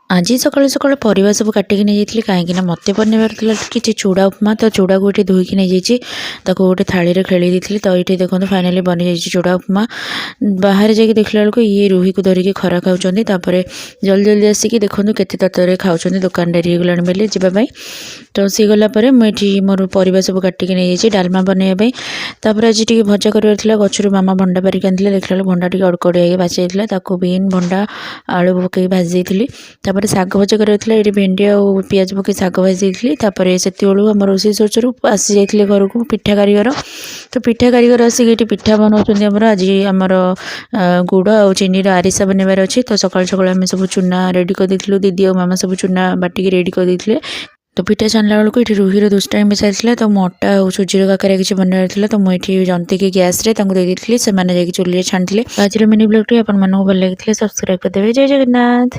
ଆଜି ସକାଳୁ ସକାଳୁ ପରିବା ସବୁ କାଟିକି ନେଇଯାଇଥିଲି କାହିଁକିନା ମୋତେ ବନେଇବାର ଥିଲା କିଛି ଚୁଡ଼ା ଉପମା। ତ ଚୁଡ଼ାକୁ ଏଠି ଧୋଇକି ନେଇଯାଇଛି, ତାକୁ ଗୋଟେ ଥାଳିରେ ଖେଳି ଦେଇଥିଲି। ତ ଏଇଠି ଦେଖନ୍ତୁ ଫାଇନାଲି ବନିଯାଇଛି ଚୁଡ଼ା ଉପମା। ବାହାରେ ଯାଇକି ଦେଖିଲା ବେଳକୁ ଇଏ ରୁହିକୁ ଧରିକି ଖରା ଖାଉଛନ୍ତି। ତାପରେ ଜଲ୍ଦି ଜଲ୍ଦି ଆସିକି ଦେଖନ୍ତୁ କେତେ ତରତରରେ ଖାଉଛନ୍ତି, ଦୋକାନ ଡେରି ହେଇଗଲାଣି ବୋଲି ଯିବା ପାଇଁ। ତ ସିଏ ଗଲା ପରେ ମୁଁ ଏଠି ମୋର ପରିବା ସବୁ କାଟିକି ନେଇଯାଇଛି ଡାଲମା ବନେଇବା ପାଇଁ। ତାପରେ ଆଜି ଟିକେ ଭଜା କରିବାର ଥିଲା, ଗଛରୁ ମାମା ଭଣ୍ଡା ପାରିକି ଆଣିଥିଲେ। ଦେଖିଲା ବେଳକୁ ଭଣ୍ଡା ଟିକେ ଅଡ଼କଡ଼ିଆ ହେଇକି ବାଛି ଯାଇଥିଲା, ତାକୁ ବିନ୍ ଭଣ୍ଡା ଆଳୁ ପକେଇକି ଭାଜି ଦେଇଥିଲି। ତାପରେ ଶାଗ ଭଜା କରିବାର ଥିଲା, ଏଠି ଭେଣ୍ଡି ଆଉ ପିଆଜ ପକେଇ ଶାଗ ଭାଜି ଦେଇଥିଲି। ତାପରେ ସେତେବେଳୁ ଆମ ରୋଷେଇ ସୋଚରୁ ଆସି ଯାଇଥିଲେ ଘରକୁ ପିଠା କାରିଗର। ତ ପିଠା କାରିଗର ଆସିକି ଏଠି ପିଠା ବନାଉଛନ୍ତି। ଆଜି ଆମର ଗୁଡ଼ ଆଉ ଚିନିର ଆରିସା ବନେଇବାର ଅଛି। ତ ସକାଳୁ ସକାଳୁ ଆମେ ସବୁ ଚୁନା ରେଡ଼ି କରିଦେଇଥିଲୁ, ଦିଦି ଆଉ ମାମା ସବୁ ଚୁନା ବାଟିକି ରେଡ଼ି କରିଦେଇଥିଲେ। ତ ପିଠା ଛାଣିଲା ବେଳକୁ ଏଠି ରୁହିର ଦୁଷ୍ଟାମି ମିଶାଇଥିଲା। ତ ମୁଁ ଅଟା ଆଉ ସୁଜିର କାକରା କିଛି ବନେଇବାର ଥିଲା, ତ ମୁଁ ଏଠି ଜନ୍ତିକି ଗ୍ୟାସ୍ରେ ତାଙ୍କୁ ଦେଇଦେଇଥିଲି, ସେମାନେ ଯାଇକି ଚୁଲିରେ ଛାଣିଥିଲେ। ଆଜିର ମିନି ବ୍ଲଗ୍ଟି ଆପଣମାନଙ୍କୁ ଭଲ ଲାଗିଥିଲେ ସବସ୍କ୍ରାଇବ୍ କରିଦେବେ। ଜୟ ଜଗନ୍ନାଥ।